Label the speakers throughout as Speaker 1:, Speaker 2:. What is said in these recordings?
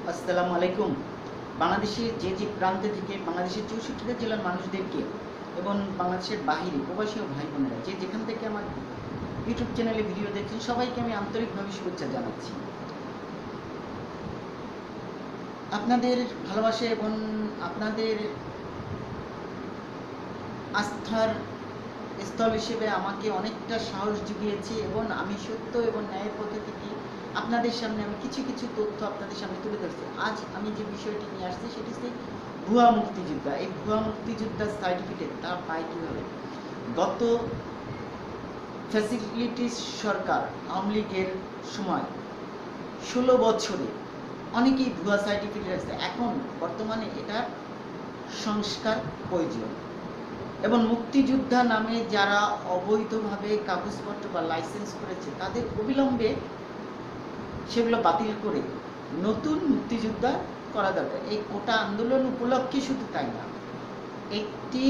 Speaker 1: আসসালামু আলাইকুম। বাংলাদেশের যে প্রান্তে থেকে বাংলাদেশের ৬৪টা জেলার মানুষদেরকে এবং বাংলাদেশের বাহিরে প্রবাসী ও ভাই বোনেরা যেখান থেকে আমার ইউটিউব চ্যানেলে ভিডিও দেখছেন সবাইকে আমি আন্তরিকভাবে শুভেচ্ছা জানাচ্ছি। আপনাদের ভালোবাসা এবং আপনাদের আস্থার স্থল হিসেবে আমাকে অনেকটা সাহস জুগিয়েছে এবং আমি সত্য এবং ন্যায়ের পথে থেকে আপনাদের সামনে আমি কিছু কিছু তথ্য আপনাদের সামনে তুলে ধরছি। আজ আমি যে বিষয়টি নিয়ে আসছি সেটি হচ্ছে ভুয়া মুক্তিযোদ্ধা। এই ভুয়া মুক্তিযোদ্ধার সার্টিফিকেট তা পায় কীভাবে? গত ফ্যাসিলিটিস সরকার আওয়ামী লীগের সময় 16 বছরে অনেকেই ভুয়া সার্টিফিকেট আছে। এখন বর্তমানে এটার সংস্কার প্রয়োজন এবং মুক্তিযোদ্ধা নামে যারা অবৈধভাবে কাগজপত্র বা লাইসেন্স করেছে তাদের অবিলম্বে সেগুলো বাতিল করে নতুন মুক্তিযোদ্ধা করা দরকার। এই কোটা আন্দোলন উপলক্ষে শুধু তাই না, একটি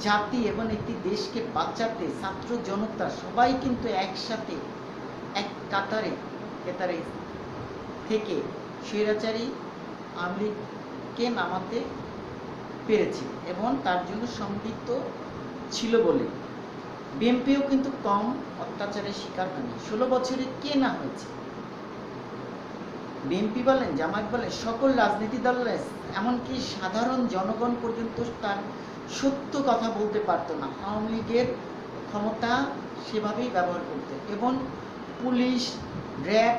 Speaker 1: জাতি এবং একটি দেশকে বাঁচাতে ছাত্র জনতা সবাই কিন্তু একসাথে এক কাতারে থেকে স্বৈরাচারী আওয়ামী লীগকে নামাতে পেরেছে এবং তার জন্য সম্পৃক্ত ছিল বলে বিএনপিও কিন্তু কম অত্যাচারের শিকার হয়নি। 16 বছরে কে না হয়েছে? বিএনপি বলেন, জামায়াত বলেন, সকল রাজনীতি দলের এমনকি সাধারণ জনগণ পর্যন্ত তার সত্য কথা বলতে পারত না। আওয়ামী লীগের ক্ষমতা সেভাবেই ব্যবহার করতে এবং পুলিশ, র্যাব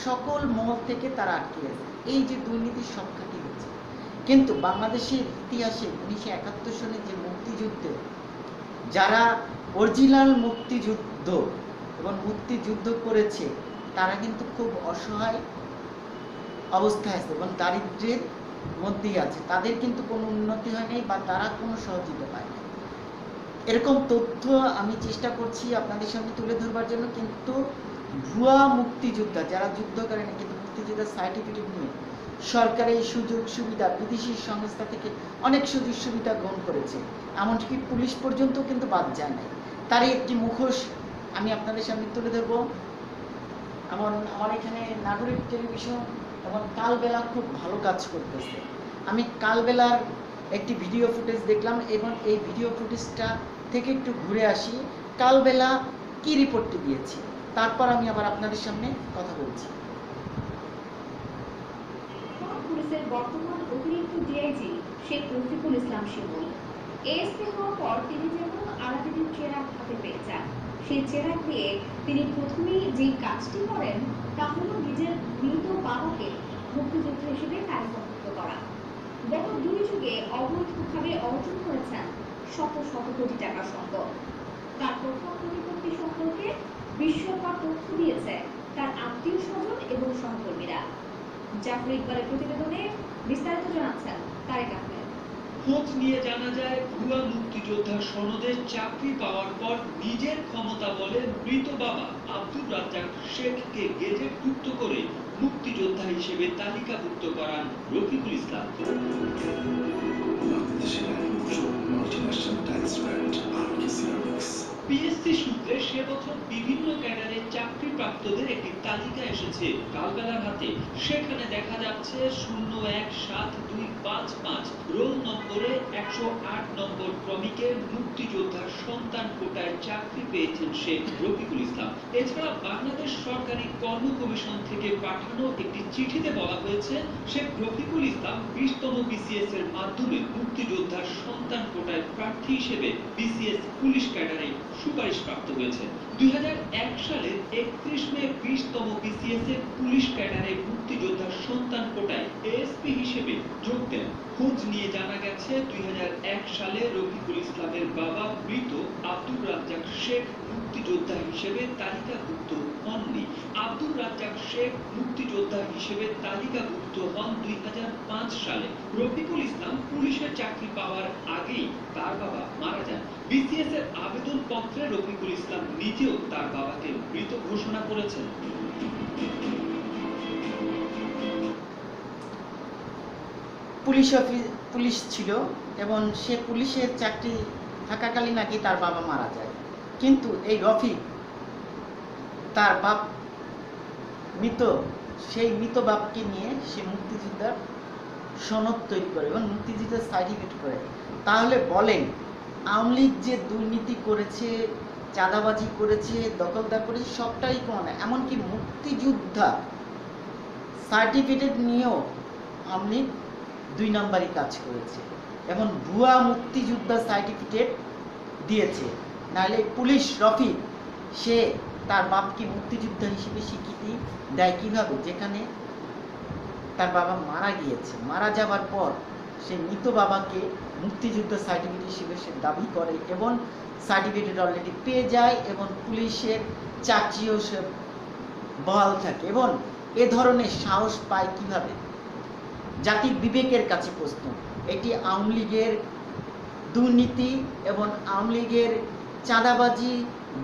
Speaker 1: সকল মহল থেকে তারা আটকে আছে। এই যে দুর্নীতির সংখ্যাটি হচ্ছে, কিন্তু বাংলাদেশের ইতিহাসে 1971 সনে যে মুক্তিযুদ্ধে যারা অরিজিনাল মুক্তিযুদ্ধ এবং মুক্তিযুদ্ধ করেছে তারা কিন্তু খুব অসহায় অবস্থায় আছে এবং দারিদ্র্যের মধ্যেই আছে। তাদের কিন্তু কোনো উন্নতি হয় নাই বা তারা কোনো সহযোগিতা পায় না। এরকম তথ্য আমি চেষ্টা করছি আপনাদের সামনে তুলে ধরবার জন্য, কিন্তু ভুয়া মুক্তিযোদ্ধা যারা যুদ্ধ করেনি কিন্তু মুক্তিযোদ্ধার সার্টিফিকেট নিয়ে সরকারের সুযোগ সুবিধা বিদেশি সংস্থা থেকে অনেক সুযোগ সুবিধা গ্রহণ করেছে, এমনকি পুলিশ পর্যন্ত কিন্তু বাদ যায় নাই। তারই একটি মুখোশ আমি আপনাদের সামনে তুলে ধরবো। আমার এখানে নাগরিক টেলিভিশন এবং কালবেলা খুব ভালো কাজ করতেছে। আমি কালবেলার একটি ভিডিও ফুটেজ দেখলাম এবং এই ভিডিও ফুটেজটা থেকে একটু ঘুরে আসি কালবেলা কি রিপোর্টটি দিয়েছে, তারপর আমি আবার আপনাদের সামনে কথা বলছি।
Speaker 2: পুলিশের বর্তমান অতিরিক্ত ডিআইজি শেখ রফিকুল ইসলাম শিমুল এএসপি হওয়ার পর তিনি যেমন আলাদিন চেরাগ হাতে পেয়ে যান, সেই চেরাগ দিয়ে তিনি প্রথমেই যে কাজটি করেন তা হল নিজের মৃত বাবাকে মুক্তিযোদ্ধা হিসেবে তালিকাভুক্ত করা। গত 2 যুগে অবৈধভাবে অর্জন করেছেন শত শত কোটি টাকা সম্পদ। তার প্রথম প্রতিপত্তি সম্পর্কে বিস্ময়কর তথ্য দিয়েছে তার আত্মীয় স্বজন এবং সহকর্মীরা। জাফর ইকবালের প্রতিবেদনে বিস্তারিত জানাচ্ছেন তারেক আহমেদ।
Speaker 3: খোঁজ নিয়ে জানা যায়, ভুয়া মুক্তিযোদ্ধার সনদে চাকরি পাওয়ার পর নিজের ক্ষমতা বলে মৃত বাবা আব্দুর রাজ্জাক শেখকে গেজেটভুক্ত করে মুক্তিযোদ্ধা হিসেবে তালিকাভুক্ত করান রফিকুল ইসলাম। পিএসসি সূত্রে সে বছর বিভিন্ন ক্যাডারে চাকরিপ্রাপ্তদের একটি তালিকা এসেছে কালবেলার হাতে। সেখানে দেখা যাচ্ছে 017255 রোল নম্বরে 108 নম্বর ক্রমিকের মুক্তিযোদ্ধার সন্তান কোটায় চাকরি পেয়েছেন শেখ রফিকুল ইসলাম। এছাড়া বাংলাদেশ সরকারি কর্ম কমিশন থেকে পাঠানো একটি চিঠিতে বলা হয়েছে শেখ রফিকুল ইসলাম 20তম বিসিএস এর মাধ্যমে মুক্তিযোদ্ধার সন্তান কোটায় প্রার্থী হিসেবে বিসিএস পুলিশ ক্যাডারে সুপারিশপ্রাপ্ত হয়েছে। 2001 সালের 31 মে 20তম বিসিএস এর পুলিশ ক্যাডারে মুক্তিযোদ্ধার সন্তান কোটায় এএসপি হিসেবে যোগ দেন। খোঁজ নিয়ে জানা গেছে 2001 সালে রফিকুল ইসলামের বাবা মৃত আব্দুর রাজ্জাক শেখ মুক্তিযোদ্ধা হিসেবে তালিকাভুক্ত হননি। আব্দুর রাজ্জাক শেখ মুক্তিযোদ্ধা হিসেবে তালিকাভুক্ত হন 2005 সালে। রফিকুল ইসলাম পুলিশের চাকরি পাওয়ার আগেই তার বাবা মারা যান। বিসিএস এর আবেদন পত্রে রফিকুল ইসলাম নিজেও তার বাবাকে মৃত ঘোষণা করেছেন।
Speaker 1: পুলিশ ছিল এবং সে পুলিশের চাকরি থাকাকালীন নাকি তার বাবা মারা যায়, কিন্তু এই রফিক তার বাপ মৃত সেই মৃত বাপকে নিয়ে সে মুক্তিযোদ্ধার সনদ তৈরি করে এবং মুক্তিযুদ্ধের সার্টিফিকেট করে। তাহলে বলেন, আওয়ামী লীগ যে দুর্নীতি করেছে, চাঁদাবাজি করেছে, দখলদার করেছে, সবটাই কোনো না, এমনকি মুক্তিযোদ্ধা সার্টিফিকেট নিয়েও আওয়ামী লীগ 2 নাম্বারই কাজ করেছে এবং ভুয়া মুক্তিযোদ্ধা সার্টিফিকেট দিয়েছে। নাহলে পুলিশ রফিক সে তার বাপকে মুক্তিযোদ্ধা হিসেবে স্বীকৃতি দেয় কিভাবে, যেখানে তার বাবা মারা গিয়েছে, মারা যাবার পর সে মৃত বাবাকে মুক্তিযোদ্ধা সার্টিফিকেট হিসেবে সে দাবি করে এবং সার্টিফিকেট অলরেডি পেয়ে যায় এবং পুলিশের চাকরিও সে বহাল থাকে। এবং এ ধরনের সাহস পায় কিভাবে? জাতির বিবেকের কাছে প্রশ্ন। এটি আওয়ামী লীগের দুর্নীতি এবং আওয়ামী লীগের চাঁদাবাজি,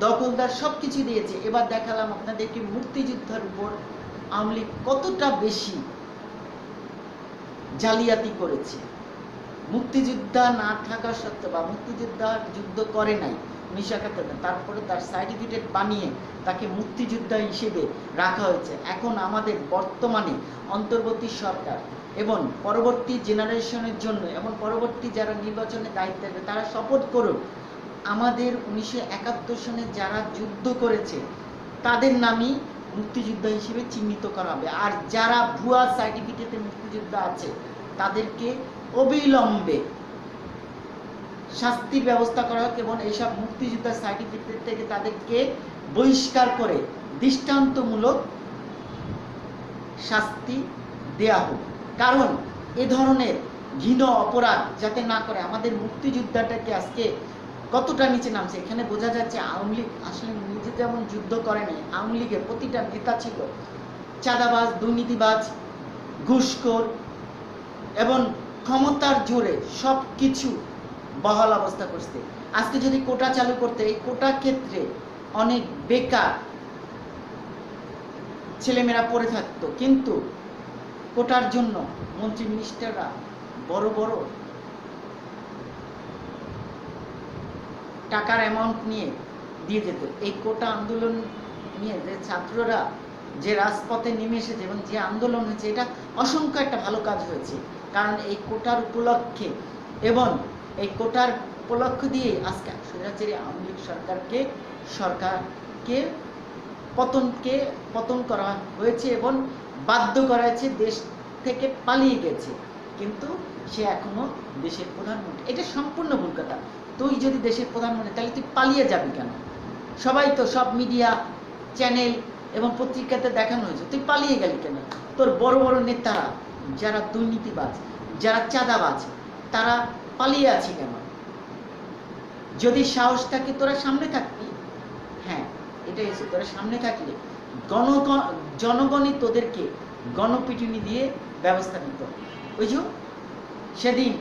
Speaker 1: দখলদার সব কিছু দিয়েছে। এবার দেখালাম আপনাদেরকে মুক্তিযোদ্ধার উপর আওয়ামী লীগ কতটা বেশি জালিয়াতি করেছে। মুক্তিযোদ্ধা না থাকা সত্ত্বেও বা মুক্তিযোদ্ধা যুদ্ধ করে নাই 1971, তারপরে তার সার্টিফিকেট বানিয়ে তাকে মুক্তিযোদ্ধা হিসেবে রাখা হয়েছে। এখন আমাদের বর্তমানে অন্তর্বর্তী সরকার এবং পরবর্তী জেনারেশনের জন্য এবং পরবর্তী যারা নির্বাচনে দায়িত্ব থাকবে তারা শপথ করুক, আমাদের 1971 সনে যারা যুদ্ধ করেছে তাদের নামই মুক্তিযোদ্ধা হিসেবে চিহ্নিত করা হবে। আর যারা ভুয়া সার্টিফিকেটে মুক্তিযোদ্ধা আছে তাদেরকে অবিলম্বে শাস্তির ব্যবস্থা করা হোক এবং এইসব মুক্তিযোদ্ধার সার্টিফিকেট থেকে তাদেরকে বহিষ্কার করে দৃষ্টান্তমূলক শাস্তি দেয়া হোক। কারণ এ ধরনের ঘৃণ অপরাধ যাতে না করে। আমাদের মুক্তিযোদ্ধাটাকে আজকে কতটা নিচে নামছে, এখানে বোঝা যাচ্ছে আওয়ামী লীগ আসলে নিজে যেমন যুদ্ধ করে নাই, আওয়ামী লীগের প্রতিটা নেতা ছিল চাঁদাবাজ, দুর্নীতিবাজ, ঘুষখোর এবং ক্ষমতার জোরে সব কিছু বহাল অবস্থা করছে। আজকে যদি কোটা চালু করতে, এই কোটা ক্ষেত্রে অনেক বেকার ছেলেমেয়েরা পড়ে থাকতো, কিন্তু কোটার জন্য মন্ত্রী মিনিস্টাররা বড় বড় টাকার অ্যামাউন্ট নিয়ে দিয়ে যেত। এই কোটা আন্দোলন নিয়ে যে ছাত্ররা যে রাজপথে নেমে এসেছে এবং যে আন্দোলন হয়েছে, এটা অসংখ্য একটা ভালো কাজ হয়েছে। কারণ এই কোটার উপলক্ষে এবং এই কোটার উপলক্ষ দিয়ে আজকে স্বৈরাচারী আওয়ামী লীগ সরকারকে পতন করা হয়েছে এবং বাধ্য করা হয়েছে, দেশ থেকে পালিয়ে গেছে, কিন্তু সে এখনো দেশের প্রধানমন্ত্রী। এটা সম্পূর্ণ ভুল কথা। তুই যদি দেশের প্রধানমন্ত্রী তাহলে তুই পালিয়ে যাবি কেন? সবাই তো সব মিডিয়া চ্যানেল এবং পত্রিকাতে দেখানো হয়েছে, তুই পালিয়ে গেলি কেন? তোর বড় বড় নেতারা যারা দুর্নীতিবাজ, যারা চাঁদাবাজ, তারা পালিয়ে আছে কেন? যদি সাহস থাকে তোরা সামনে থাকবি। হ্যাঁ, এটাই হচ্ছে, তোরা সামনে থাকলে জনগণই তোদেরকে গণপিটুনি দিয়ে ব্যবস্থা নিত। ওই যে সেদিন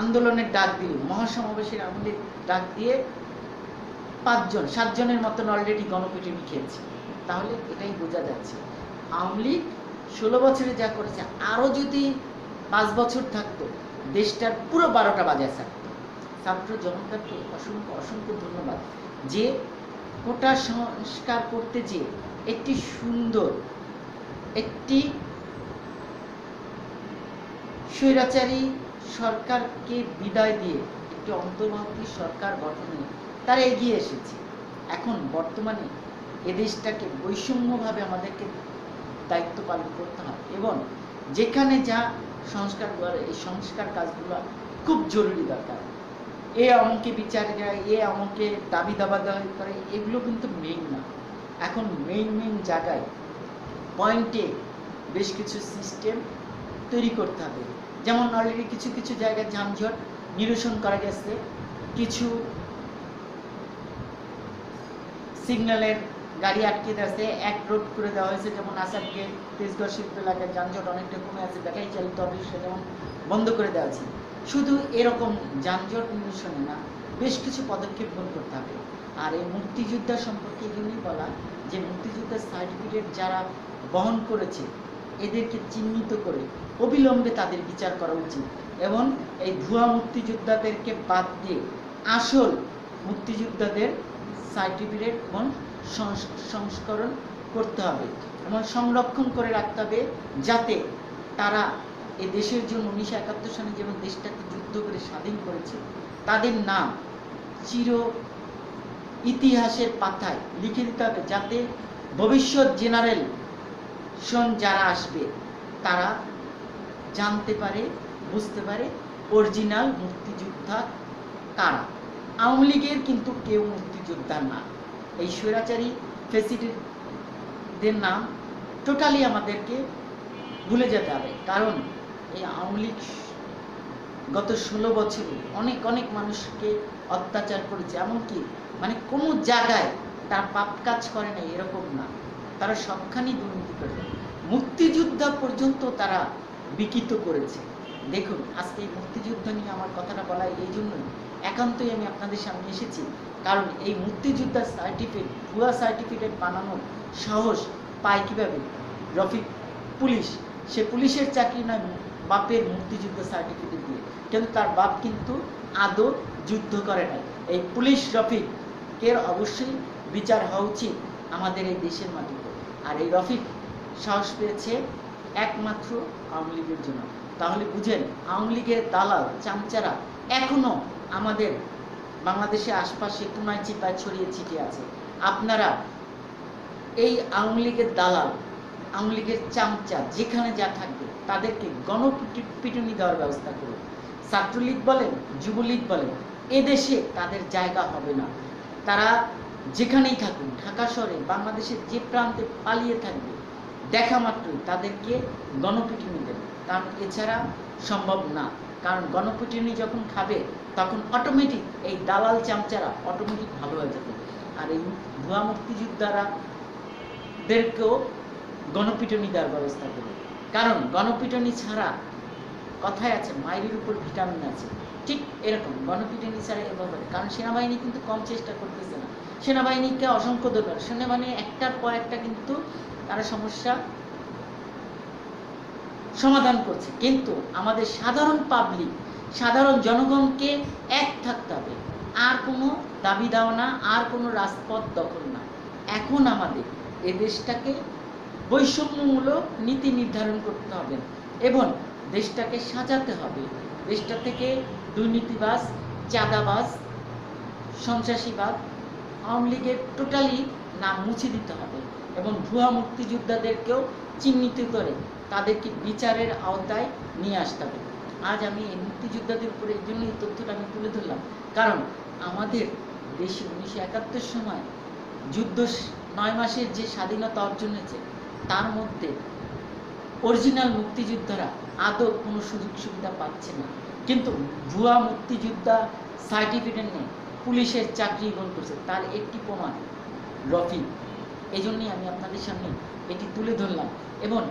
Speaker 1: আন্দোলনের ডাক দিল, মহাসমাবেশের আমলের ডাক দিয়ে 7 জনের মতন অলরেডি গণপিটুনি খেয়েছে। তাহলে এটাই বোঝা যাচ্ছে আওয়ামী লীগ 16 বছরে যা করেছে, আরো যদি 5 বছর থাকতো দেশটার পুরো 12টা বাজায় থাকতো। ছাত্র জনতাকে অসংখ্য অসংখ্য ধন্যবাদ যে কোটা সংস্কার করতে যে একটি সুন্দর একটি স্বৈরাচারী সরকারকে বিদায় দিয়ে একটি অন্তর্বর্তী সরকার গঠনে তারা এগিয়ে এসেছে। এখন বর্তমানে এদেশটাকে বৈষম্যভাবে আমাদেরকে দায়িত্ব পালন করতে হয় এবং যেখানে যা সংস্কার করে, এই সংস্কার কাজগুলো খুব জরুরি দরকার। এ অমুকে বিচার যায়, এ অমুকে দাবি দাবা করে, এগুলো কিন্তু মেইন না। এখন মেইন জায়গায় পয়েন্টে বেশ কিছু সিস্টেম তৈরি করতে হবে। যেমন অলরেডি কিছু কিছু জায়গায় যানজট নিরসন করা গেছে, কিছু সিগন্যালের গাড়ি আটকে দেওয়া, এক রোড করে দেওয়া হয়েছে। যেমন আসাদকে তেজগাঁও শিল্প এলাকায় যানজট অনেকটা কমে আছে, দেখাই চালিত হবে, সে যেমন বন্ধ করে দেওয়া আছে। শুধু এরকম যানজট নিরসনে না, বেশ কিছু পদক্ষেপ গ্রহণ করতে হবে। আর এই মুক্তিযোদ্ধা সম্পর্কে এই জন্যই বলা যে মুক্তিযোদ্ধার সার্টিফিকেট যারা বহন করেছে এদেরকে চিহ্নিত করে অবিলম্বে তাদের বিচার করা উচিত এবং এই ভুয়া মুক্তিযোদ্ধাদেরকে বাদ দিয়ে আসল মুক্তিযোদ্ধাদের সার্টিফিকেট এবং সংস্করণ করতে হবে এবং সংরক্ষণ করে রাখতে হবে, যাতে তারা এই দেশের জন্য 1971 সালে যেমন দেশটাকে যুদ্ধ করে স্বাধীন করেছে, তাদের নাম চির ইতিহাসের পাতায় লিখে দিতে হবে, যাতে ভবিষ্যৎ জেনারেশন যারা আসবে তারা জানতে পারে, বুঝতে পারে অরিজিনাল মুক্তিযোদ্ধা কারা। আওয়ামী লীগের কিন্তু কেউ মুক্তিযোদ্ধা না। এই স্বৈরাচারী ফ্যাসিলিটিদের নাম টোটালি আমাদেরকে ভুলে যেতে হবে, কারণ এই আওয়ামী লীগ গত 16 বছরে অনেক অনেক মানুষকে অত্যাচার করেছে, এমনকি মানে কোনো জায়গায় তার পাপ কাজ করে না এরকম না, তারা সবখানি দুর্নীতি করেছে, মুক্তিযোদ্ধা পর্যন্ত তারা বিকৃত করেছে। দেখুন, আজকে এই মুক্তিযুদ্ধ নিয়ে আমার কথাটা বলা এই জন্যই, একান্তই আমি আপনাদের সামনে এসেছি, কারণ এই মুক্তিযোদ্ধার সার্টিফিকেট, ভুয়া সার্টিফিকেট বানানোর সাহস পায় কীভাবে রফিক পুলিশ, সে পুলিশের চাকরি নয় বাপের মুক্তিযুদ্ধ সার্টিফিকেট দিয়ে, কিন্তু তার বাপ কিন্তু আদৌ যুদ্ধ করে নাই। এই পুলিশ রফিকের অবশ্যই বিচার হওয়া উচিত আমাদের এই দেশের মাটিতে। আর এই রফিক সাহস পেয়েছে একমাত্র আওয়ামী লীগের জন্য। তাহলে বুঝেন, আওয়ামী লীগের দালাল চামচারা এখনো আমাদের বাংলাদেশের আশপাশে কোনায় চিপায় ছড়িয়ে ছিটিয়ে আছে। আপনারা এই আওয়ামী লীগের দালাল, আওয়ামী লীগের চামচা যেখানে যা থাকবে তাদেরকে গণপিটুনি দেওয়ার ব্যবস্থা করুন। ছাত্রলীগ বলেন, যুবলীগ বলেন, এদেশে তাদের জায়গা হবে না। তারা যেখানেই থাকুন, ঢাকা শহরে, বাংলাদেশের যে প্রান্তে পালিয়ে থাকবে, দেখা মাত্রই তাদেরকে গণপিটুনি দেবে, কারণ এছাড়া সম্ভব না। কারণ গণপিটুনি যখন খাবে তখন অটোমেটিক এই দালাল চামচারা অটোমেটিক ভালো হয়ে যাবে। আর এই ভুয়া মুক্তিযোদ্ধারাদেরকেও গণপিটুনি দেওয়ার ব্যবস্থা করবে, কারণ গণপিটুনি ছাড়া, কথায় আছে মায়ের উপর ভিটামিন আছে, ঠিক এরকম গণপিটুনি ছাড়া এভাবে, কারণ সেনাবাহিনী কিন্তু কম চেষ্টা করতেছে না, সেনাবাহিনীকে অসংখ্য দরকার, সেনাবাহিনী একটার পর একটা কিন্তু তারা সমস্যা সমাধান করছে, কিন্তু আমাদের সাধারণ পাবলিক, সাধারণ জনগণকে এক থাকতে হবে, আর কোনো দাবি দাওয়া না, আর কোনো রাজপথ দখল না। এখন আমাদের এ দেশটাকে বৈষম্যমূলক নীতি নির্ধারণ করতে হবে এবং দেশটাকে সাজাতে হবে। দেশটা থেকে দুর্নীতিবাজ, চাঁদাবাজ, সন্ত্রাসীবাদ, আওয়ামী লীগের টোটালি নাম মুছে দিতে হবে এবং ভুয়া মুক্তিযোদ্ধাদেরকেও চিহ্নিত করে তাদেরকে বিচারের আওতায় নিয়ে আসতে হবে। আজ আমি এই মুক্তিযোদ্ধাদের উপরে এই জন্য এই তথ্যটা আমি তুলে ধরলাম, কারণ আমাদের দেশে 1971 সময় যুদ্ধ 9 মাসের যে স্বাধীনতা অর্জন হয়েছে, তার মধ্যে অরিজিনাল মুক্তিযোদ্ধারা আদৌ কোনো সুযোগ সুবিধা পাচ্ছে না, কিন্তু ভুয়া মুক্তিযোদ্ধা সার্টিফিকেট নিয়ে পুলিশের চাকরি গ্রহণ করছে, তার একটি প্রমাণ রফিক। এই জন্যই আমি আপনাদের সামনে এটি তুলে ধরলাম এবং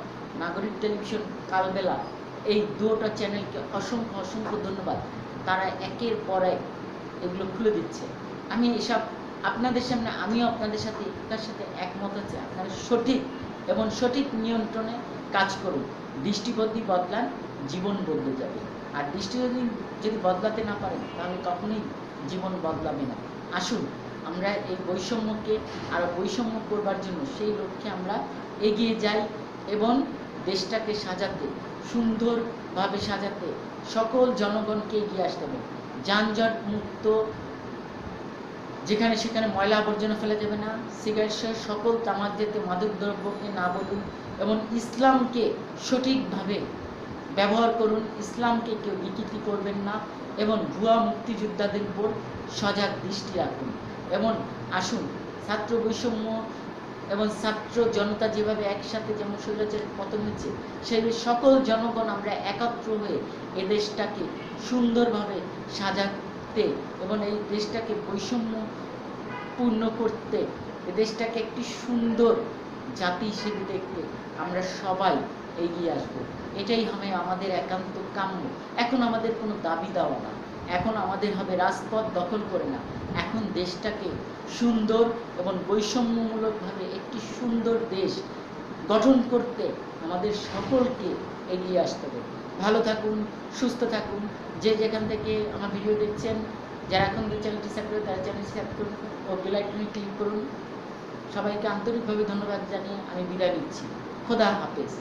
Speaker 1: নাগরিক টেলিভিশন, কালবেলা, এই দুটো চ্যানেলকে অসংখ্য অসংখ্য ধন্যবাদ। তারা একের পর এক এগুলো খুলে দিচ্ছে। আমি এসব আপনাদের সামনে, আমিও আপনাদের সাথে এটার সাথে একমত আছে, আপনারা সঠিক এবং সঠিক নিয়ন্ত্রণে কাজ করুন। দৃষ্টিভঙ্গি বদলান, জীবন বদলে যাবে। আর দৃষ্টিভঙ্গি যদি বদলাতে না পারেন তাহলে কখনোই জীবন বদলাবে না। আসুন আমরা এই বৈষম্যকে আরও বৈষম্য করবার জন্য সেই লক্ষ্যে আমরা এগিয়ে যাই এবং দেশটাকে সাজাতে, সুন্দরভাবে সাজাতে সকল জনগণকে এগিয়ে আসতে হবে। যানজট মুক্ত, যেখানে সেখানে ময়লা আবর্জনা ফেলা যাবে না, সিগারেট সহ সকল তামাকজাতীয় মাদক দ্রব্যকে না বলুন এবং ইসলামকে সঠিকভাবে ব্যবহার করুন। ইসলামকে কেউ বিকৃতি করবেন না এবং ভুয়া মুক্তিযোদ্ধাদের উপর সজাগ দৃষ্টি রাখুন। এবং আসুন ছাত্র বৈষম্য এবং ছাত্র জনতা যেভাবে একসাথে যেমন স্বৈরাচারের পতন হয়েছে, সেই সকল জনগণ আমরা একত্র হয়ে এ দেশটাকে সুন্দরভাবে সাজাতে এবং এই দেশটাকে বৈষম্যপূর্ণ করতে, এ দেশটাকে একটি সুন্দর জাতি হিসেবে দেখতে আমরা সবাই এগিয়ে আসবো। এটাই হবে আমাদের একান্ত কাম্য। এখন আমাদের কোনো দাবি দেওয়া না, এখন আমাদের হবে রাজপথ দখল করে না, এখন দেশটাকে সুন্দর এবং বৈষম্যমূলকভাবে একটি সুন্দর দেশ গঠন করতে আমাদের সকলকে এগিয়ে আসতে হবে। ভালো থাকুন, সুস্থ থাকুন। যে যেখান থেকে আমার ভিডিও দেখছেন, যারা এখন চ্যানেলটি সাবস্ক্রাইব, তারা চ্যানেলটি সাবস্ক্রাইব করুন ও বেল আইকনে ক্লিক করুন। সবাইকে আন্তরিকভাবে ধন্যবাদ জানিয়ে আমি বিদায় নিচ্ছি। খোদা হাফেজ।